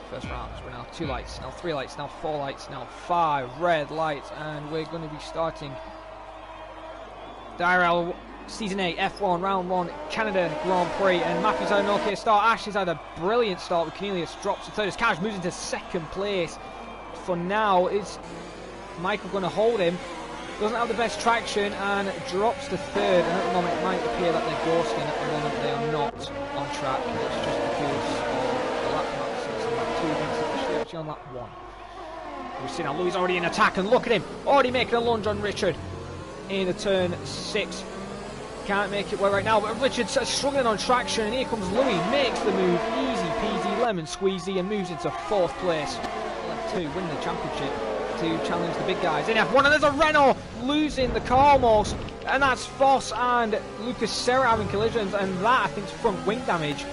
first round. We're now 2 lights, now 3 lights, now 4 lights, now 5 red lights, and we're going to be starting the IRL Season 8 F1 Round 1 Canada Grand Prix. And Matthew's had an okay start. Ashley's had a brilliant start with Cornelius drops to third as Cash moves into second place. For now, is Michael going to hold him? Doesn't have the best traction and drops to third. And at the moment, it might appear that they're ghosting. At the moment, they are not on track. It's just because of the lap maps. It's on lap 2 against actually on lap 1. We see now Louis already in attack, and look at him, already making a lunge on Richard in turn 6. Can't make it well right now, but Richard's struggling on traction, and here comes Louis, makes the move, easy peasy, lemon squeezy, and moves into 4th place. Left 2, win the championship to challenge the big guys in F1, and there's a Renault losing the car almost, and that's Voss and Lucas Serra having collisions, and that I think is front wing damage.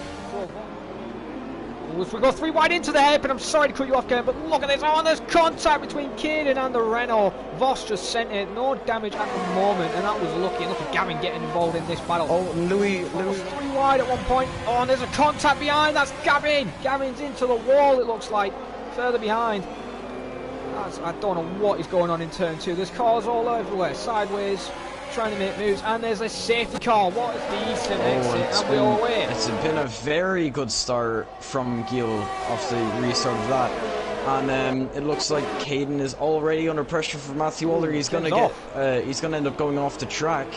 If we go 3 wide into the hairpin, I'm sorry to cut you off, Ken, but look at this. Oh, and there's contact between Caden and the Renault. Voss just sent it. No damage at the moment, and that was lucky. Look at Gavin getting involved in this battle. Oh, Louis. 3 wide at one point. Oh, and there's a contact behind. That's Gavin. Gavin's into the wall, it looks like. Further behind. I don't know what is going on in turn 2. There's cars all everywhere. Sideways. Trying to make moves, and there's a safety car. What a decent exit, and we all win. It's been a very good start from Gil off the restart of that, and it looks like Caden is already under pressure for Matthew Walder. He's going to get, he's going to end up going off the track,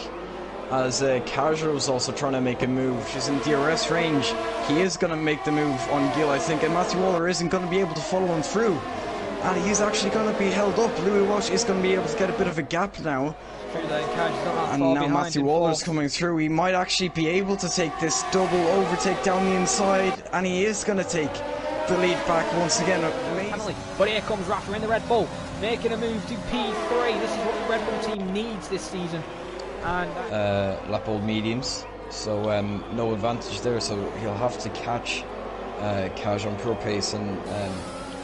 as Casual is also trying to make a move. She's in DRS range. He is going to make the move on Gil, I think, and Matthew Walder isn't going to be able to follow him through, and he's actually going to be held up. Louis Walsh is going to be able to get a bit of a gap now. And now Matthew Waller's coming through. He might actually be able to take this double overtake down the inside, and he is going to take the lead back once again. But here comes Rafa in the Red Bull, making a move to P3. This is what the Red Bull team needs this season. And lap old mediums, so no advantage there. So he'll have to catch Kaj on pure pace. And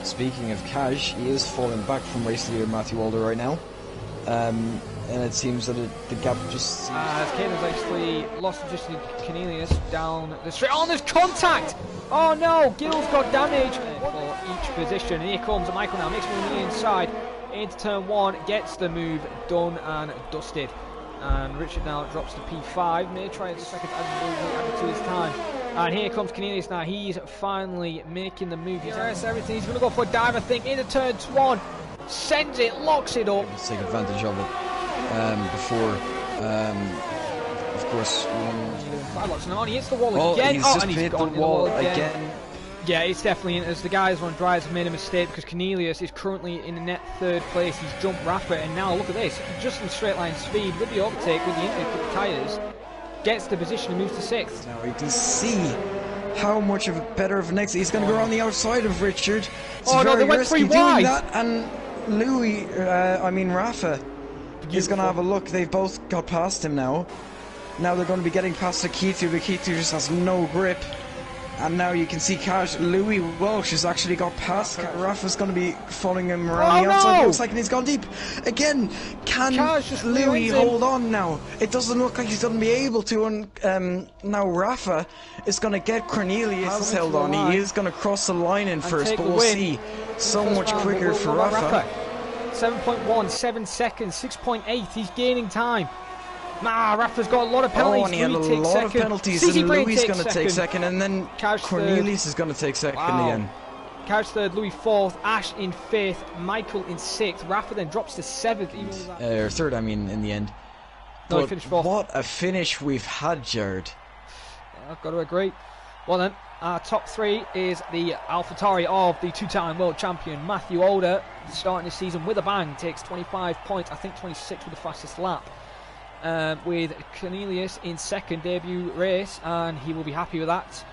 speaking of Kaj, he is falling back from race leader Matthew Walder right now. And it seems that the gap just... as Caden's actually lost just to Cornelius down the straight. Oh, there's contact! Oh no, Gil's got damage for each position. And here comes Michael now, makes one on the inside into turn 1, gets the move done and dusted. And Richard now drops to P5, may try it a second to add to his time. And here comes Cornelius now, he's finally making the move. He's everything, he's going to go for a dive, I think, into turn 1. Sends it, locks it up. Let's take advantage of it before, of course. He hits the wall again. He's just hit the wall again. Yeah, it's definitely, as the guys on drives have made a mistake, because Cornelius is currently in the net 3rd place. He's jumped Rafa, and now look at this, just in straight line speed with the overtake, with the intake tyres, gets the position and moves to 6th. Now you can see how much better of an exit. He's going to go around the outside of Richard. It's very they went risky 3 doing wide. that, and Rafa is going to have a look. They've both got past him now. Now they're going to be getting past Akitu, but Akitu just has no grip. And now you can see Louis Walsh has actually got past. Rafa's going to be following him around the outside. Looks like he's gone deep. Again, can Louis hold on now? It doesn't look like he's going to be able to. And now Rafa is going to get Cornelius held on. He is going to cross the line in first, but we'll see. So much quicker for Rafa. 7.1, 7 seconds, 6.8. He's gaining time. Rafa's got a lot of penalties. And he had a lot of penalties, and Louis is going to take second, and then Cornelius is going to take second again. Couch 3rd, Louis 4th, Ash in 5th, Michael in 6th. Rafa then drops to 7th. Or 3rd, I mean, in the end. No, he finished 4th. What a finish we've had, Jared. I've got to agree. Well then, our top 3 is the AlphaTauri of the 2-time world champion Matthew Older, starting this season with a bang, takes 25 points, I think 26 with the fastest lap. With Cornelius in 2nd debut race, and he will be happy with that.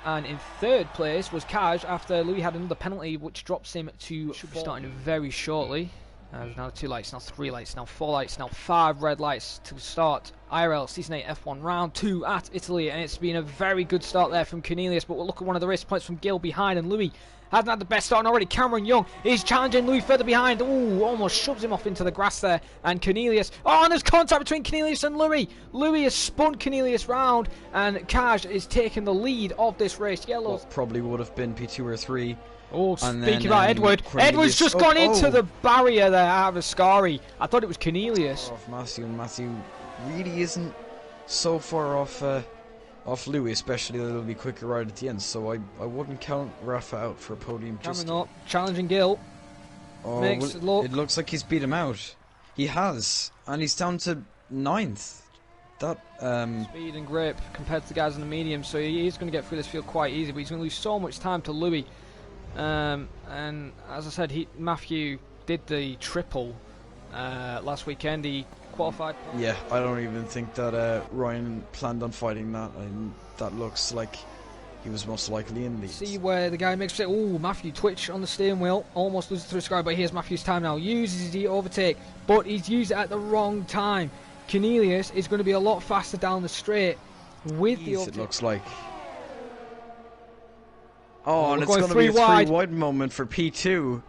And in 3rd place was Kaj after Louis had another penalty, which drops him to, should be starting very shortly. There's now 2 lights, now 3 lights, now 4 lights, now 5 red lights to start IRL Season 8 F1 Round 2 at Italy. And it's been a very good start there from Cornelius, but we'll look at one of the race points from Gil behind, and Louis hasn't had the best start already. Cameron Young is challenging Louis further behind. Ooh, almost shoves him off into the grass there. And Cornelius, oh, and there's contact between Cornelius and Louis. Louis has spun Cornelius round, and Kaj is taking the lead of this race. Yellows probably would have been P2 or 3. Oh, speaking about Edward, Edward's just gone into the barrier there out of Ascari. I thought it was Cornelius. Off Matthew, and Matthew really isn't so far off Louis, especially that it'll be quicker right at the end, so I wouldn't count Rafa out for a podium. Cameron up, challenging Gil. Oh, well, it looks like he's beat him out. He has, and he's down to 9th. That speed and grip compared to the guys in the medium, so he is going to get through this field quite easy, but he's going to lose so much time to Louis. And as I said, Matthew did the triple last weekend. He qualified. Yeah, I don't even think that Ryan planned on fighting that. And that looks like he was most likely in these. See where the guy makes it. Oh, Matthew twitch on the steering wheel, almost loses through Sky, but here's Matthew's time now. Uses the overtake, but he's used it at the wrong time. Cornelius is going to be a lot faster down the straight with the overtake. It looks like. Oh, and it's going to be a 3-wide moment for P2.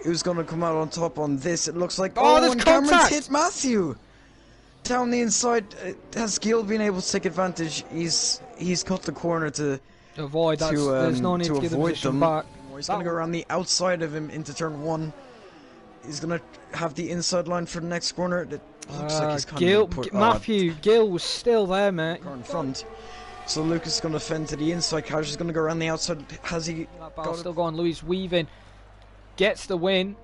Who's going to come out on top on this? It looks like... Oh, there's contact! Cameron's hit Matthew! Down the inside. Has Gil been able to take advantage? He's cut the corner to avoid that. There's no need to give the position back. He's going to go around the outside of him into turn 1. He's going to have the inside line for the next corner. It looks like he's kind of... Matthew, Gil was still there, mate. In front. So Lucas is going to fend to the inside. Cash is going to go around the outside. Has he got still going? Louis weaving. Gets the win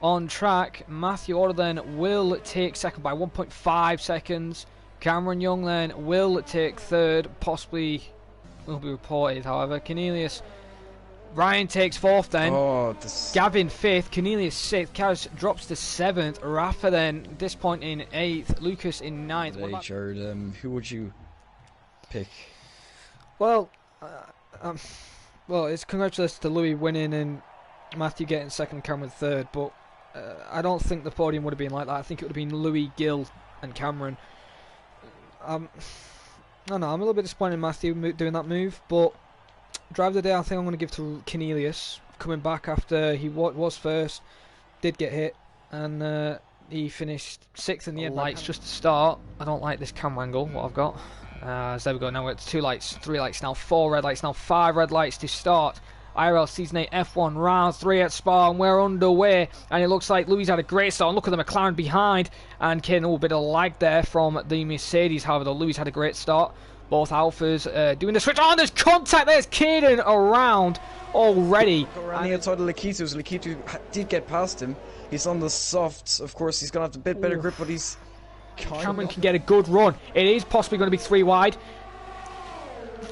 on track. Matthew Order then will take second by 1.5 seconds. Cameron Young then will take third. Possibly will be reported, however. Cornelius. Ryan takes fourth then. Oh, Gavin fifth. Cornelius sixth. Kaz drops to seventh. Rafa then, at this point, in eighth. Lucas in ninth. Jared, who would you pick? Well, it's congratulations to Louis winning and Matthew getting second, Cameron third, but I don't think the podium would have been like that. I think it would have been Louis, Gil and Cameron. No, I'm a little bit disappointed in Matthew doing that move, but drive of the day I think I'm going to give to Cornelius, coming back after he was first, did get hit, and he finished sixth in the end. Lights just to start. I don't like this camera angle, what I've got. So there we go, now we're at 2 lights, 3 lights, now 4 red lights, now 5 red lights to start. IRL Season 8 F1 round 3 at Spa, and we're underway. And it looks like Louis had a great start. Look at the McLaren behind, and Caden, a little bit of lag there from the Mercedes. However, though, Louis had a great start. Both Alphas doing the switch. Oh, there's contact. There's Caden around already. Go around the outside of Lakitu. Lakitu did get past him. He's on the softs. Of course, he's going to have a bit better grip, but he's... Cameron can get a good run. It is possibly going to be 3 wide.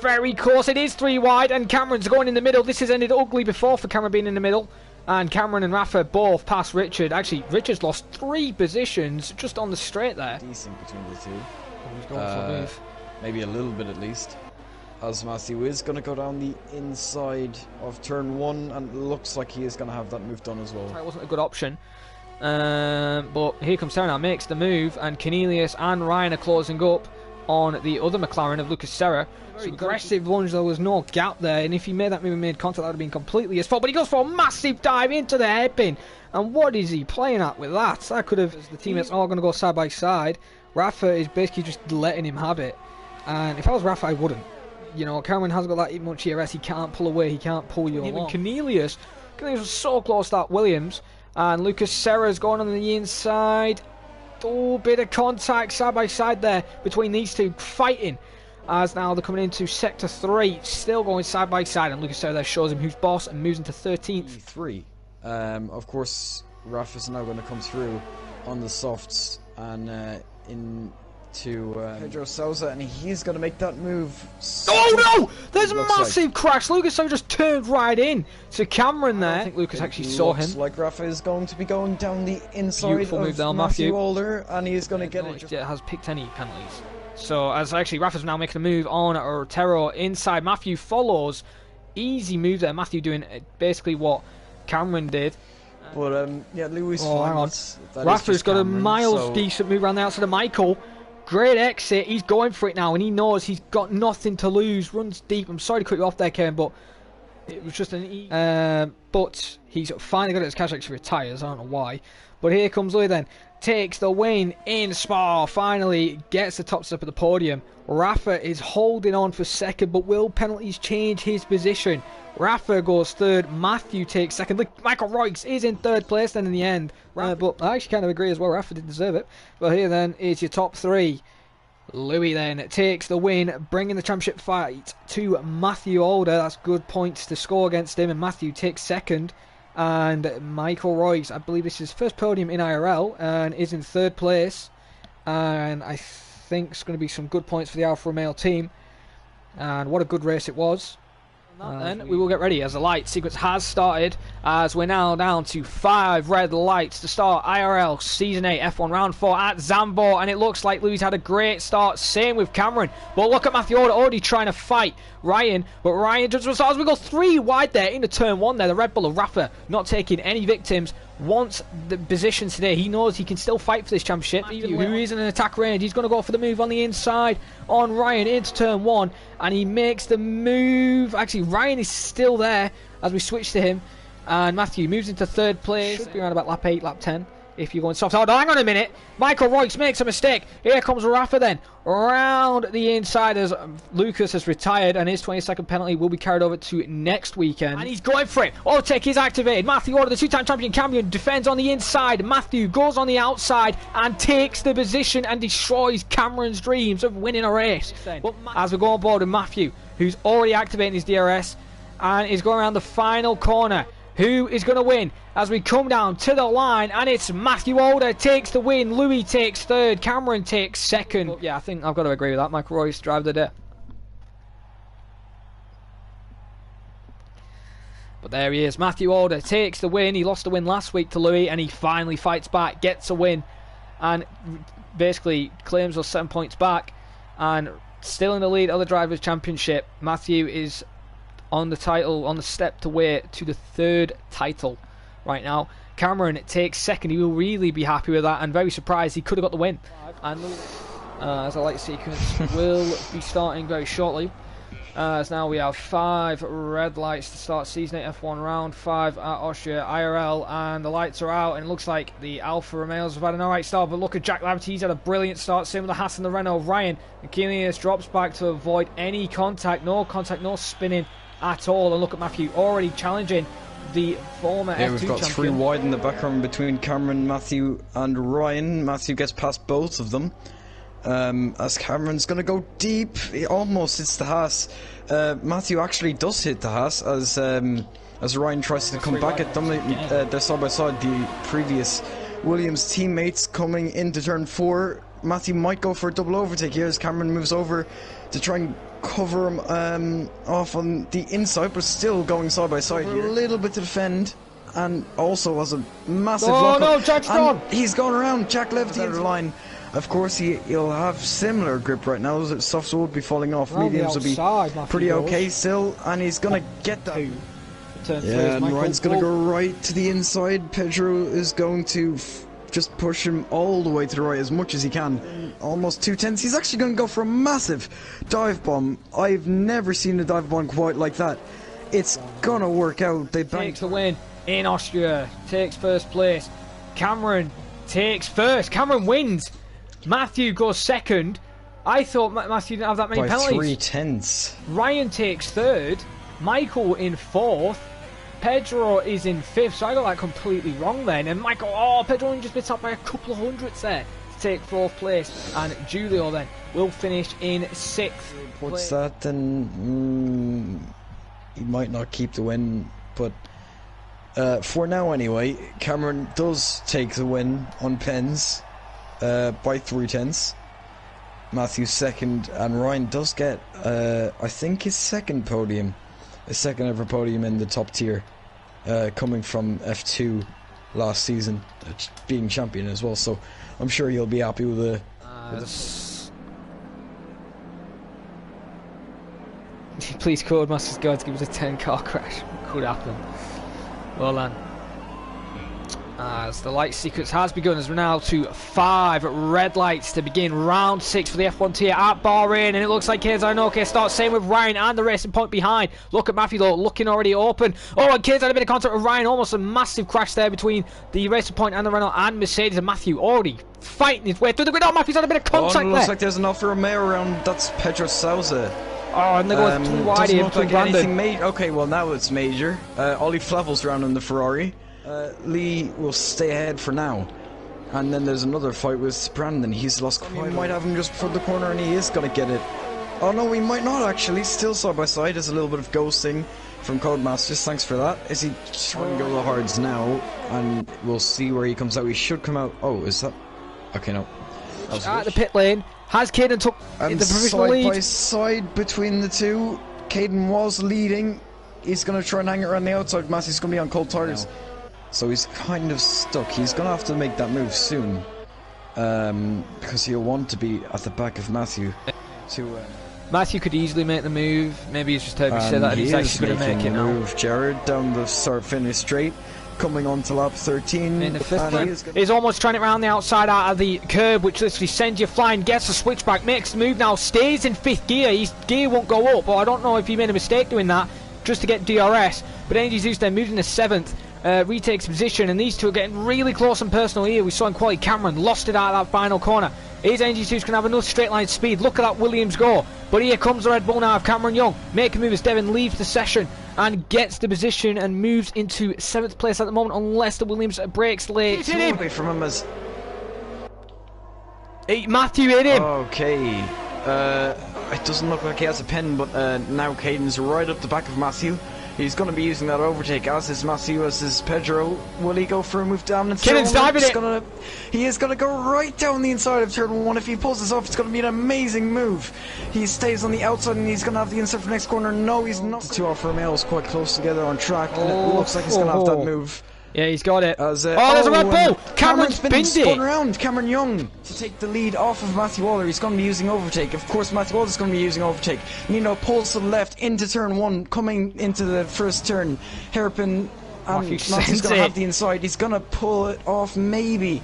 Very close. It is 3 wide, and Cameron's going in the middle. This has ended ugly before for Cameron being in the middle. And Cameron and Rafa both past Richard. Actually, Richard's lost 3 positions just on the straight there. Decent between the two. Oh, he's going for a move. Maybe a little bit at least. As Matthew is going to go down the inside of turn 1, and it looks like he is going to have that move done as well. It wasn't a good option. But here comes Serra now, makes the move, and Cornelius and Ryan are closing up on the other McLaren of Lucas Serra. Very aggressive lunge, there was no gap there, and if he made that move and made contact, that would have been completely his fault. But he goes for a massive dive into the hairpin, and what is he playing at with that? That could have, the teammates are going to go side by side. Rafa is basically just letting him have it, and if I was Rafa, I wouldn't. You know, Cameron hasn't got that much ERS, he can't pull away, he can't pull you along. Cornelius was so close to that Williams. And Lucas Serra's going on the inside. Oh, bit of contact side by side there between these two fighting. As now they're coming into sector 3, still going side by side. And Lucas Serra there shows him who's boss and moves into 13th. 3. Of course, Rafa's now going to come through on the softs and into Pedro Sousa, and he's going to make that move. Oh no! There's a massive crash. Lucas Serra just turned right in to Cameron there. I think Lucas actually saw him. Looks like Rafa is going to be going down the inside. Beautiful move there, Matthew Older, and he is going to get it. Yeah, has picked any penalties. So as actually Rafa's now making a move on Otero inside. Matthew follows. Easy move there. Matthew doing basically what Cameron did. But yeah, Lewis. Oh, hang on. Rafa's got a miles decent move around the outside of Michael. Great exit. He's going for it now, and he knows he's got nothing to lose. Runs deep. I'm sorry to cut you off there, Kevin, but It was just an but he's finally got it as cash actually retires. I don't know why. But here comes Louis then. Takes the win in Spa. Finally gets the top step of the podium. Rafa is holding on for second, but will penalties change his position? Rafa goes third. Matthew takes second. Look, Michael Royks is in third place then in the end. But I actually kind of agree as well. Rafa didn't deserve it. But here then is your top three. Louis then takes the win, bringing the championship fight to Matthew Alder. That's good points to score against him, and Matthew takes second. And Michael Royce, I believe this is his first podium in IRL, and is in third place. And I think it's going to be some good points for the Alfa Romeo team. And what a good race it was. Then we will get ready as the light sequence has started, as we're now down to 5 red lights to start IRL Season 8 F1 Round 4 at Zandvoort, and it looks like Louis had a great start, same with Cameron, but look at Matthew already trying to fight Ryan, but Ryan just starts as we go 3 wide there into turn 1 there. The Red Bull of Rafa not taking any victims, wants the position today. He knows he can still fight for this championship. Matthew, who is in an attack range, he's going to go for the move on the inside on Ryan into turn 1, and he makes the move. Actually, Ryan is still there as we switch to him, and Matthew moves into third place. Should be around about lap 8, lap 10 if you're going soft. Oh, hang on a minute, Michael Royce makes a mistake. Here comes Rafa then around the inside as Lucas has retired, and his 22nd penalty will be carried over to next weekend, and he's going for it. Overtake is activated. Matthew Order, the 2-time champion Cameron, defends on the inside. Matthew goes on the outside and takes the position and destroys Cameron's dreams of winning a race. But as we go on board with Matthew, who's already activating his DRS and is going around the final corner, who is going to win as we come down to the line, and it's Matthew Older takes the win. Louis takes third. Cameron takes second. But yeah, I think I've got to agree with that. Michael Royce drive the day. But there he is. Matthew Older takes the win. He lost the win last week to Louis, and he finally fights back, gets a win, and basically claims those 7 points back, and still in the lead of the Drivers' Championship. Matthew is on the title, on the step to way to the 3rd title right now. Cameron takes second. He will really be happy with that, and very surprised he could have got the win. And as a light sequence will be starting very shortly, as now we have 5 red lights to start Season 8 F1 Round 5 at Austria IRL, and the lights are out, and it looks like the Alfa Romeos have had an alright start, but look at Jack Laverty, he's had a brilliant start, same with the Haas and the Renault. Ryan Achilles drops back to avoid any contact, no spinning at all, and look at Matthew already challenging the former F2 we've got champion. 3 wide in the background between Cameron, Matthew and Ryan. Matthew gets past both of them, as Cameron's going to go deep. He almost hits the Haas. Matthew actually does hit the Haas as Ryan tries to come back at them. They're side by side, the previous Williams teammates coming into turn 4. Matthew might go for a double overtake here as Cameron moves over to try and cover him off on the inside, but still going side by side here. A little bit to defend, and also has a massive lock. No, Jack's gone. He's gone around Jack Levity into the line. Of course, he'll have similar grip right now. Softs will be falling off. Mediums will be pretty okay still, and he's going to get that. Yeah, and Ryan's going to go right to the inside. Pedro is going to just push him all the way to the right as much as he can. Almost 2/10. He's actually going to go for a massive dive bomb. I've never seen a dive bomb quite like that. It's going to work out. They takes the win in Austria. Takes first place. Cameron takes first. Cameron wins. Matthew goes second. I thought Matthew didn't have that many penalties. By 3/10. Ryan takes third. Michael in fourth. Pedro is in 5th, so I got that completely wrong then. And Michael, Pedro only just missed out by a couple of hundredths there to take 4th place. And Julio then will finish in 6th. What's that then? He might not keep the win, but for now anyway, Cameron does take the win on pens by 3/10. Matthew second, and Ryan does get, I think, his second podium. A second ever podium in the top tier, coming from F2 last season, being champion as well, so I'm sure he'll be happy with the Please Codemasters God to give us a 10 car crash. Could happen. Well then. As the light sequence has begun, as we're now to 5 red lights to begin round 6 for the F1 tier at Bahrain, and it looks like Keizanoke starts same with Ryan and the racing point behind. Look at Matthew though, looking already open. Oh, and Keiz had a bit of contact with Ryan, almost a massive crash there between the racing point and the Renault and Mercedes, and Matthew already fighting his way through the grid. Oh, Matthew's had a bit of contact there. Looks like there's an Alfa Romeo around, that's Pedro Sousa. Oh, and they're going too wide here. Doesn't look like anything major. Okay, well now it's major. Ollie Flavel's round in the Ferrari. Lee will stay ahead for now. And then there's another fight with Brandon. He's lost quite. We might have him just before the corner and he is going to get it. Oh no, we might not actually. Still side by side. There's a little bit of ghosting from Codemasters. Thanks for that. Is he trying to go the hards now? And we'll see where he comes out. He should come out. Oh, is that... Okay, no. At the pit lane. Has Caden took the provisional lead? Side by side between the two. Caden was leading. He's going to try and hang it around the outside. Matthew's going to be on cold tires. No. So he's kind of stuck. He's going to have to make that move soon. Because he'll want to be at the back of Matthew. Matthew could easily make the move. Maybe he's just heard me say that he's actually going to make it now. Move. Jared down the start-finish straight. Coming on to lap 13. In the fifth lap. He's almost trying it around the outside out of the curb, which literally sends you flying. Gets a switchback, makes the move now, stays in 5th gear. His gear won't go up, but I don't know if he made a mistake doing that just to get DRS. But Energy Zeus then moves into 7th. Retakes position, and these two are getting really close and personal here. We saw in quality Cameron lost it out of that final corner. Is Energy Zeus can have enough straight line speed? Look at that Williams go. But here comes the Red Bull now of Cameron Young. Make a move as Devin leaves the session and gets the position and moves into 7th place at the moment, unless the Williams breaks late. Hit him! Away from him as... Matthew hit him! Okay. It doesn't look like he has a pen, but now Caden's right up the back of Matthew. He's going to be using that overtake, as is Matthew, as is Pedro. Will he go for a move down? Caden's diving it! He is going to go right down the inside of turn 1. If he pulls this off, it's going to be an amazing move. He stays on the outside and he's going to have the inside for the next corner. No, he's not. The two Alfa Romeos quite close together on track, and it looks like he's going to have that move. Yeah, he's got it. There's a Red Bull! Cameron's been spun around. Cameron Young to take the lead off of Matthew Waller. He's going to be using overtake. Of course, Matthew Waller's going to be using overtake. Nino pulls to the left into turn 1, coming into the first turn. Hairpin, and Matthew's going to have the inside. He's going to pull it off, maybe.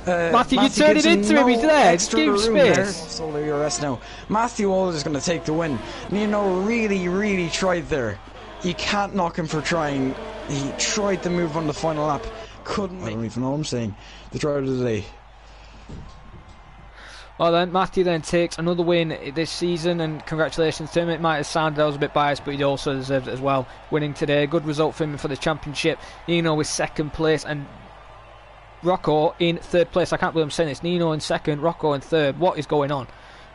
Matthew, you turned it into him. He's there. Just give him space. Solo ERS now. Matthew Waller is going to take the win. Nino really tried there. You can't knock him for trying. He tried to move on the final lap. Couldn't. I don't even know what I'm saying. The driver of the day. Well then, Matthew then takes another win this season, and congratulations to him. It might have sounded I was a bit biased, but he also deserved it as well. Winning today, good result for him for the championship. Nino with 2nd place and Rocco in 3rd place. I can't believe I'm saying this. Nino in 2nd, Rocco in 3rd. What is going on?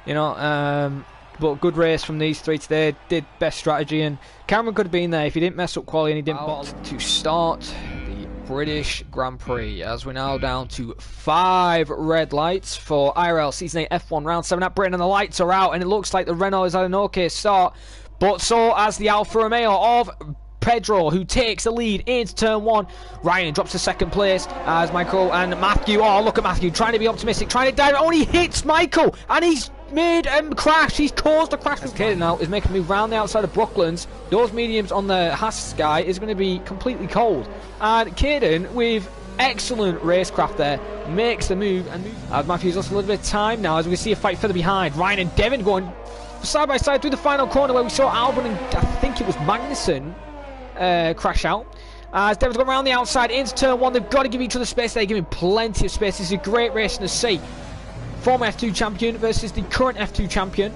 You know, but good race from these three today. Did best strategy, and Cameron could have been there if he didn't mess up quality and he didn't bottle. To start the British Grand Prix, as we're now down to 5 red lights for IRL Season 8 F1 Round 7 at Britain, and the lights are out, and it looks like the Renault has had an okay start, but so as the Alfa Romeo of Pedro, who takes the lead into turn 1. Ryan drops to 2nd place as Michael and Matthew. Oh, look at Matthew trying to be optimistic, trying to dive. Oh, he hits Michael, and he's made a crash. He's caused a crash. Caden now is making a move round the outside of Brooklands. Those mediums on the Haas sky is going to be completely cold. And Caden, with excellent racecraft there, makes the move. And as Matthew's lost a little bit of time now, as we see a fight further behind. Ryan and Devin going side by side through the final corner, where we saw Albon and I think it was Magnussen crash out. As Devin's going around the outside into turn 1, they've got to give each other space. They're giving plenty of space. This is a great race to see. Former F2 champion versus the current F2 champion.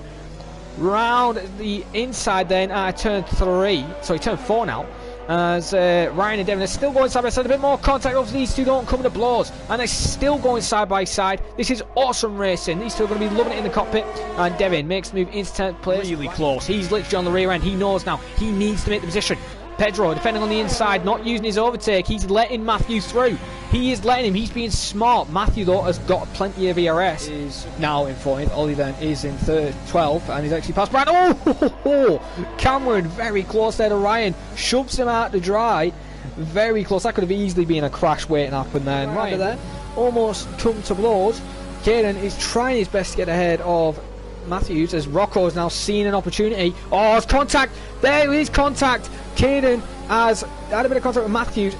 Round the inside then at turn 4 now. As Ryan and Devin are still going side by side. A bit more contact. Obviously these two don't come to blows, and they're still going side by side. This is awesome racing. These two are going to be loving it in the cockpit. And Devin makes the move into 10th place. Really close. He's literally on the rear end. He knows now he needs to make the position. Pedro defending on the inside, not using his overtake. He's letting Matthew through. He is letting him. He's being smart. Matthew, though, has got plenty of ERS. Is now in 14th. Ollie then is in 12th, and he's actually passed Brian. Oh! Cameron very close there to Ryan. Shoves him out to dry. Very close. That could have easily been a crash waiting to happen there. And Ryan there almost come to blows. Caden is trying his best to get ahead of Matthews as Rocco has now seen an opportunity. Oh, it's contact. There is contact. Caden has had a bit of contact with Matthews.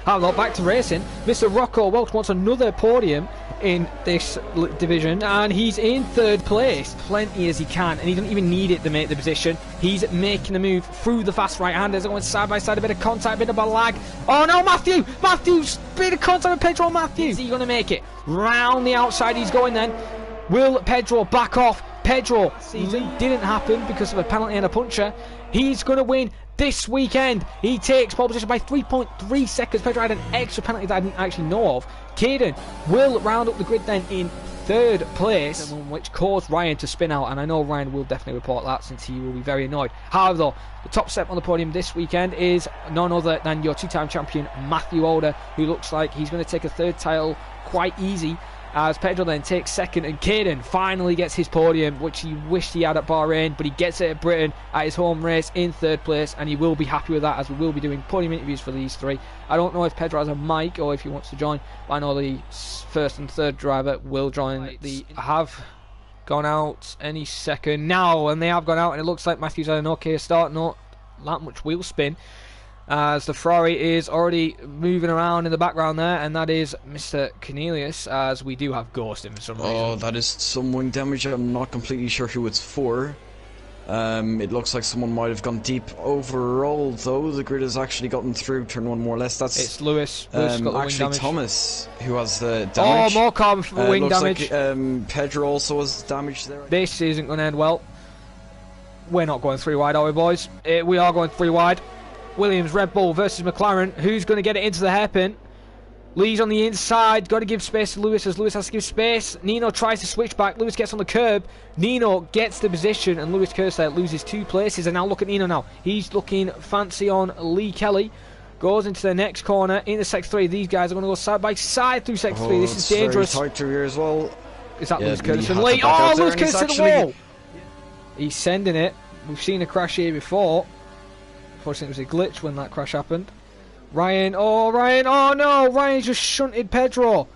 Back to racing. Mr. Rocco Welch wants another podium in this division, and he's in 3rd place, plenty as he can, and he doesn't even need it to make the position. He's making a move through the fast right-handers, going side by side, a bit of contact, a bit of a lag. Oh no, Matthews, bit of contact with Pedro Matthews. Is he going to make it? Round the outside he's going then. Will Pedro back off? Pedro, season didn't happen because of a penalty and a puncher. He's going to win this weekend. He takes pole position by 3.3 seconds. Pedro had an extra penalty that I didn't actually know of. Caden will round up the grid then in 3rd place, which caused Ryan to spin out, and I know Ryan will definitely report that since he will be very annoyed. However, though, the top step on the podium this weekend is none other than your 2-time champion Matthew Older, who looks like he's going to take a 3rd title quite easy, as Pedro then takes 2nd, and Caden finally gets his podium, which he wished he had at Bahrain, but he gets it at Britain at his home race in 3rd place, and he will be happy with that, as we will be doing podium interviews for these 3. I don't know if Pedro has a mic or if he wants to join, but I know the 1st and 3rd driver will join. Have gone out any second now, and they have gone out, and it looks like Matthew's had an okay start, not that much wheel spin, as the Ferrari is already moving around in the background there, and that is Mr. Cornelius, as we do have Ghost in for some reason. Oh, that is some wing damage. I'm not completely sure who it's for. It looks like someone might have gone deep overall, though. The grid has actually gotten through turn 1 more or less. It's Lewis. Lewis got the actually wing damage. Thomas who has the damage. Oh, more carbon for the wing damage. Like, Pedro also has damage there. This isn't going to end well. We're not going 3 wide, are we, boys? We are going 3 wide. Williams, Red Bull versus McLaren. Who's going to get it into the hairpin? Lee's on the inside. Got to give space to Lewis, as Lewis has to give space. Nino tries to switch back. Lewis gets on the curb. Nino gets the position, and Lewis Kerr loses 2 places. And now look at Nino now. He's looking fancy on Lee Kelly. Goes into the next corner into Sector 3. These guys are going to go side by side through Sector 3. This is dangerous. Very tight through here as well. Is that Lewis Curtis and Lee? Oh, Lewis Curtis to the wall. He's sending it. We've seen a crash here before. Unfortunately, it was a glitch when that crash happened. Ryan, oh no, Ryan just shunted Pedro.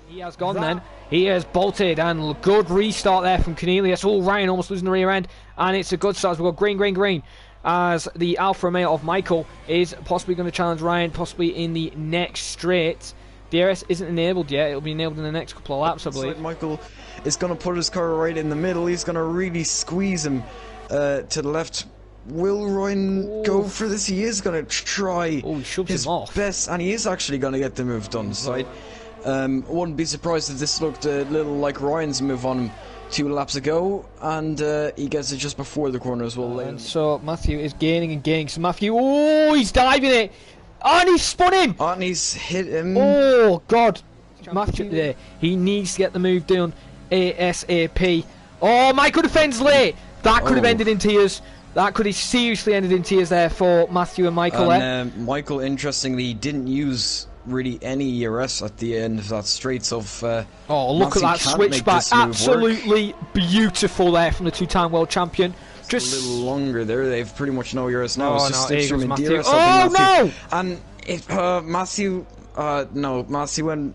He has gone then. He has bolted, and good restart there from Cornelius. Oh, Ryan almost losing the rear end, and it's a good start. We've got green, as the Alfa Romeo of Michael is possibly going to challenge Ryan, possibly in the next straight. DRS isn't enabled yet. It'll be enabled in the next couple of laps, I believe. Like Michael is going to put his car right in the middle. He's going to really squeeze him to the left. Will Ryan go for this? He is going to try his best, and he is actually going to get the move done. So I wouldn't be surprised if this looked a little like Ryan's move on him 2 laps ago, and he gets it just before the corner as well. And so Matthew is gaining and gaining. So Matthew, oh, he's diving it, and he spun him, and he's hit him. Oh God, Matthew there. He needs to get the move done ASAP. Oh, Michael defends late. That could have ended in tears. That could have seriously ended in tears there for Matthew and Michael. Michael, interestingly, didn't use really any ERS at the end of that straight. So oh, look at that switchback! Absolutely beautiful there from the 2-time world champion. Just a little longer there. They've pretty much no ERS now. Oh, it's just no, Matthew. Oh no! And if Matthew, Matthew went.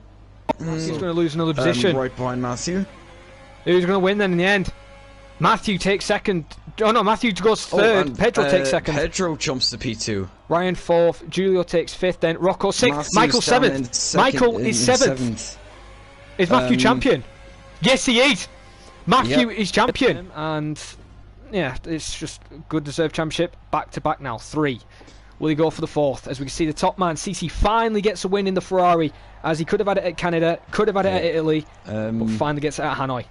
Matthew's going to lose another position. Right behind Matthew. Who's going to win then in the end? Matthew takes 2nd. Oh no, Matthew goes 3rd. Pedro takes 2nd. Pedro jumps to P2. Ryan 4th. Julio takes 5th. Then Rocco 6th. Michael 7th. Michael is 7th. Is Matthew champion? Yes, he is. Matthew is champion, and yeah, it's just good deserved championship. Back to back now, 3. Will he go for the 4th? As we can see, the top man, CC, finally gets a win in the Ferrari, as he could have had it at Canada, could have had it at Italy, but finally gets it at Hanoi.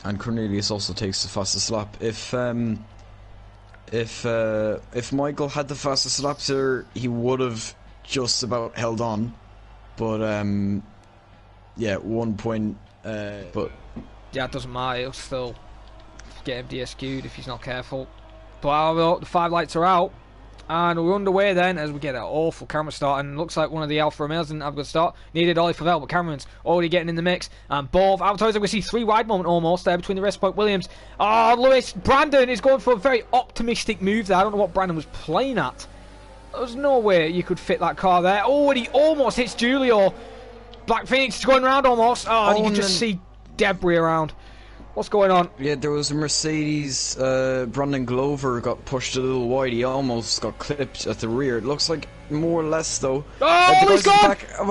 And Cornelius also takes the fastest lap. If Michael had the fastest lap there, he would have just about held on. But yeah, 1 point. But yeah, it doesn't matter. He'll still get him DSQ'd if he's not careful. But the 5 lights are out. And we're underway then as we get an awful camera start, and it looks like one of the Alfa Romeos didn't have a good start. Needed Ollie Favell, but Cameron's already getting in the mix. And both Alvarez, we see 3 wide moment almost there between the rest point Williams. Oh, Lewis, Brandon is going for a very optimistic move there. I don't know what Brandon was playing at. There's no way you could fit that car there. Oh, and he almost hits Julio. Black Phoenix is going around almost. Oh, and you can just see debris around. What's going on? Yeah, there was a Mercedes. Brandon Glover got pushed a little wide. He almost got clipped at the rear. It looks like more or less, though. Oh, he's gone! Back, I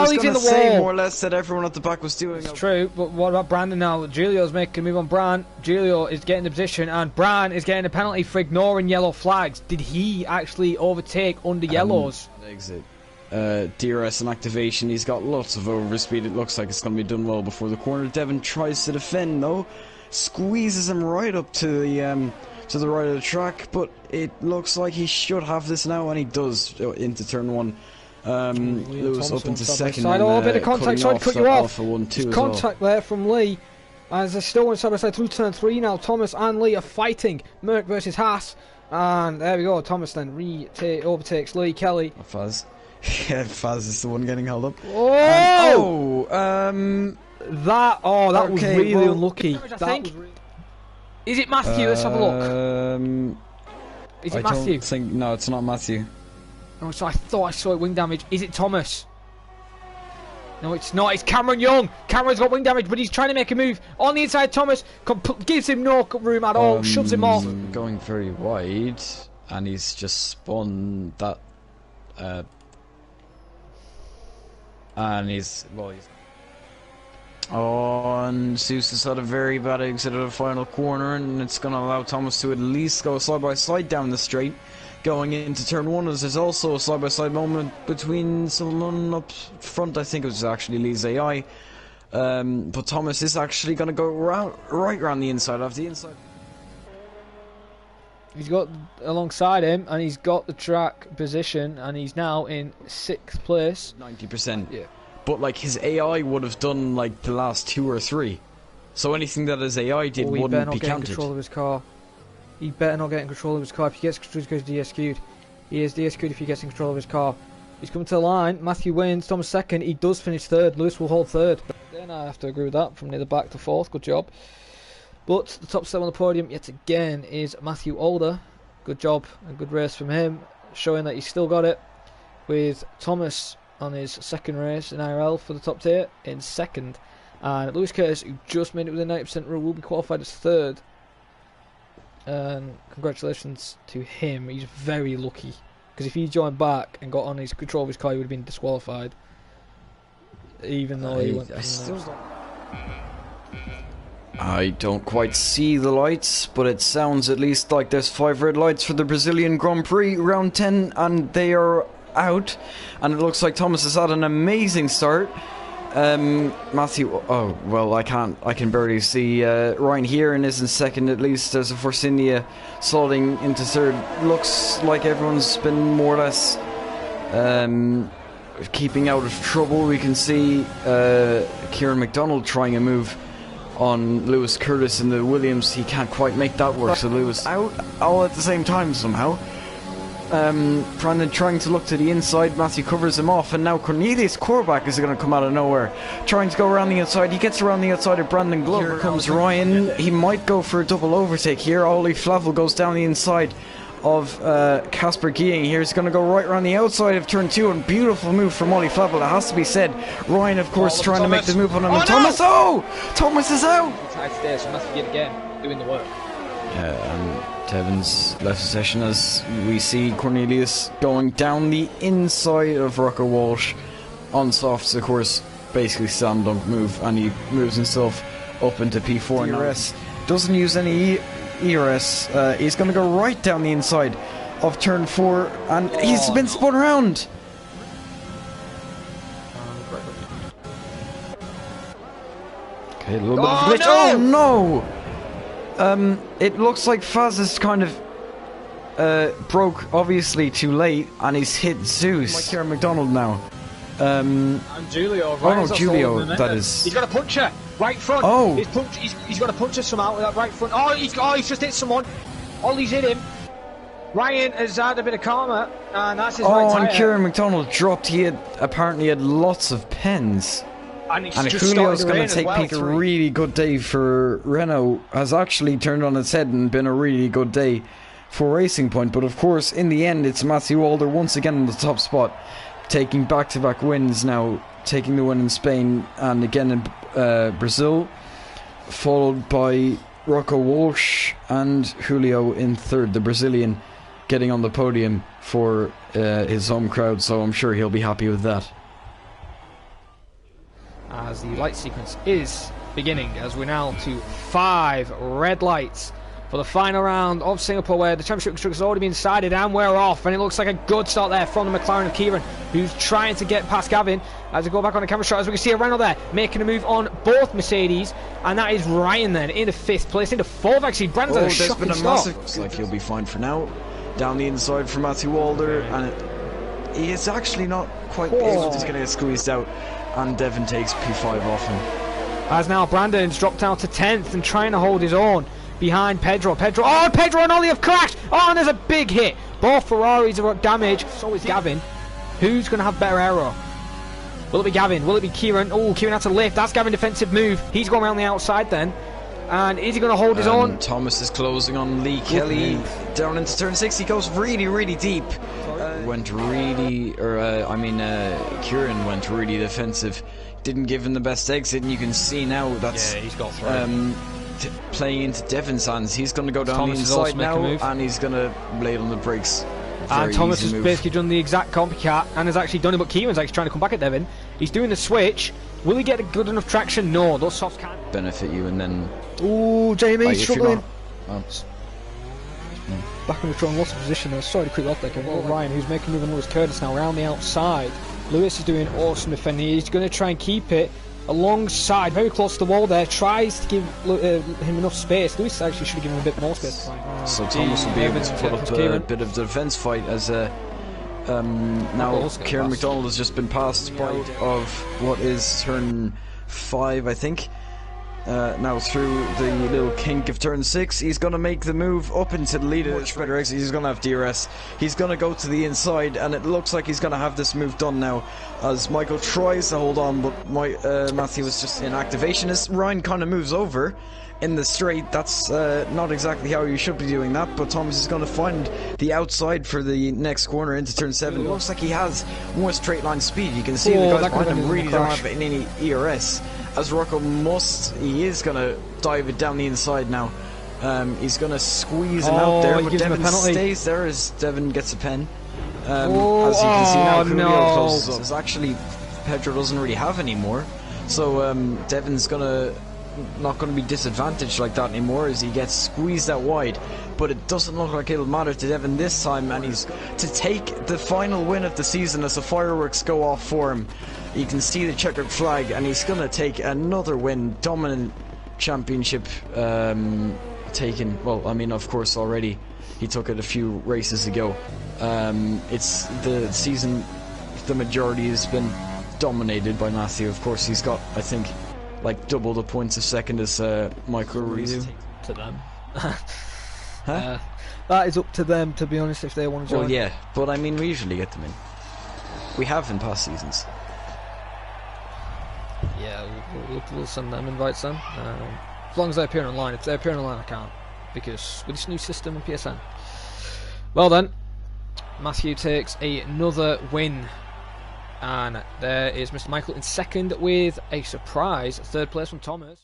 was he's in gonna the say wall. more or less that everyone at the back was doing. It's true, but what about Brandon now? Julio's making a move on Bran. Julio is getting the position, and Bran is getting a penalty for ignoring yellow flags. Did he actually overtake under yellows? Exit. DRS and activation. He's got lots of overspeed. It looks like it's going to be done well before the corner. Devon tries to defend though, squeezes him right up to the right of the track, but it looks like he should have this now, and he does into turn one. Lewis up into second. A bit of contact. Sorry to cut you off. There's contact there from Lee. As they're still in side by side through turn 3 now. Thomas and Lee are fighting. Merck versus Haas, and there we go. Thomas then overtakes Lee. Kelly. Faz. Yeah, Faz is the one getting held up. Oh! That okay, was really unlucky. Is it Matthew? Let's have a look. Is it Matthew? No, it's not Matthew. Oh, so I thought I saw it wing damage. Is it Thomas? No, it's not. It's Cameron Young. Cameron's got wing damage, but he's trying to make a move on the inside. Thomas gives him no room at all, shoves him off. Going very wide, and he's just spun that. And he's and Zeus has had a very bad exit at the final corner, and it's going to allow Thomas to at least go side by side down the straight going into turn 1, as there's also a side by side moment between someone up front. I think it was actually Lee's AI, but Thomas is actually going to go right around the inside of the inside. He's got alongside him, and he's got the track position, and he's now in 6th place. 90%. Yeah. But like his AI would have done like the last 2 or 3. So anything that his AI did wouldn't be counted. Control of his car. He better not get in control of his car. If he gets control, he's DSQ'd. He is DSQ'd if he gets in control of his car. He's coming to the line. Matthew wins. Thomas second. He does finish third. Lewis will hold third. Then I have to agree with that. From near the back to fourth. Good job. But the top 7 on the podium yet again is Matthew Older. Good job and good race from him, showing that he's still got it. With Thomas on his second race in IRL for the top tier in second, and Lewis Curtis, who just made it within 90% rule, will be qualified as third. And congratulations to him. He's very lucky, because if he joined back and got on his control of his car, he would have been disqualified. Even though he went. I don't quite see the lights, but it sounds at least like there's 5 red lights for the Brazilian Grand Prix round 10, and they are out. And it looks like Thomas has had an amazing start. Matthew, oh well, I can barely see. Ryan Heron is in second, at least. There's a Force India slotting into third. Looks like everyone's been more or less keeping out of trouble. We can see Kieran McDonald trying a move on Lewis Curtis in the Williams. He can't quite make that work, so Lewis out all at the same time somehow. Brandon trying to look to the inside. Matthew covers him off, and now Cornelius Korback is going to come out of nowhere, trying to go around the outside. He gets around the outside of Brandon Glover. Here comes Ryan. He might go for a double overtake here. Ollie Flavel goes down the inside of Casper Geing. Here's going to go right around the outside of turn 2, and beautiful move from Ollie Flavel, it has to be said. Ryan, of course, trying to make the move on him. Thomas, Thomas is out! Tight there, so Matthew yet again doing the work. And Tevins left the session, as we see Cornelius going down the inside of Rocco Walsh on softs, of course, basically slam dunk move, and he moves himself up into P4. DRS doesn't use any ERS. He's going to go right down the inside of turn 4, and he's been spun around. Okay, a little bit of a glitch. Oh no! It looks like Faz is kind of broke, obviously too late, and he's hit Zeus. Like Kieran McDonald now. And Julio. Oh no, Julio, that is. He's got a puncher right front. Oh, he's got a puncher somehow with that right front. Oh, he's just hit someone. Ollie's hit him. Ryan has had a bit of karma, and that's his right tire. And Kieran McDonald dropped. He apparently had lots of pens. And Julio's going to take peak. A really good day for Renault has actually turned on its head and been a really good day for Racing Point. But of course, in the end, it's Matthew Alder once again in the top spot, taking back-to-back wins now, taking the win in Spain and again in Brazil. followed by Rocco Walsh and Julio in third. The Brazilian getting on the podium for his home crowd, so I'm sure he'll be happy with that. As the light sequence is beginning, as we're now to 5 red lights for the final round of Singapore, where the championship constructors has already been decided and we're off, and it looks like a good start there from the McLaren of Kieran, who's trying to get past Gavin. As we go back on the camera shot, as we can see a Renault there making a move on both Mercedes, and that is Ryan then into 5th place, into 4th actually. Brandon's had a shocking start. Looks like he'll be fine for now. Down the inside for Matthew Walder, and he is actually not quite able to get squeezed out, and Devon takes P5 off him. As now Brandon's dropped down to 10th and trying to hold his own behind Pedro. Pedro and Ollie have crashed. Oh, and there's a big hit. Both Ferraris have got damage. So is Gavin. Who's going to have better aero? Will it be Gavin? Will it be Kieran? Oh, Kieran had to lift. That's Gavin defensive move. He's going around the outside then. And is he going to hold his own? Thomas is closing on Lee Kelly down into turn 6. He goes really deep. Kieran went really defensive. Didn't give him the best exit, and you can see now that's he's got through. Playing into Devon's hands. He's going to go down the inside now, and he's going to lay it on the brakes. And Thomas has basically done the exact copycat and has actually done it, but Kieran's actually trying to come back at Devon. He's doing the switch. Will he get a good enough traction? No, those softs can't benefit you, and then Jamie's struggling. Back on the throne, lost of position there. Sorry to quick off there, Ryan, who's making a move on Lewis Curtis now around the outside. Lewis is doing awesome defending. He's going to try and keep it alongside, very close to the wall there. Tries to give him enough space. Lewis actually should have given him a bit more space. So Thomas will be able to put up a bit of the defence fight as now Kieran McDonald has just been passed by of what is turn 5, I think. Now through the little kink of turn 6, he's going to make the move up into the lead of the spreader exit. He's going to have DRS. He's going to go to the inside, and it looks like he's going to have this move done now as Michael tries to hold on, but Matthew was just in activation. As Ryan kind of moves over in the straight, that's not exactly how you should be doing that, but Thomas is going to find the outside for the next corner into turn 7. It looks like he has more straight line speed. You can see the guys behind him really don't have any ERS. As Rocco he is going to dive it down the inside now. He's going to squeeze him out there, but Devon stays there as Devon gets a pen. As you can see now, Julio closes up. As actually, Pedro doesn't really have any more, so Devon's not going to be disadvantaged like that anymore as he gets squeezed out wide. But it doesn't look like it'll matter to Devon this time, and he's to take the final win of the season as the fireworks go off for him. You can see the checkered flag, and he's going to take another win. Dominant championship taken. Well, I mean, of course, already he took it a few races ago. It's the season, the majority has been dominated by Matthew. Of course, he's got, I think, like double the points a second as Michael Ruiz. To them. Huh? That is up to them, to be honest, if they want to join. Well, yeah, but I mean, we usually get them in. We have in past seasons. Yeah, we'll send them invites then. As long as they appear online. If they appear online, I can't, because with this new system on PSN. Well then, Matthew takes another win, and there is Mr. Michael in second with a surprise 3rd place from Thomas.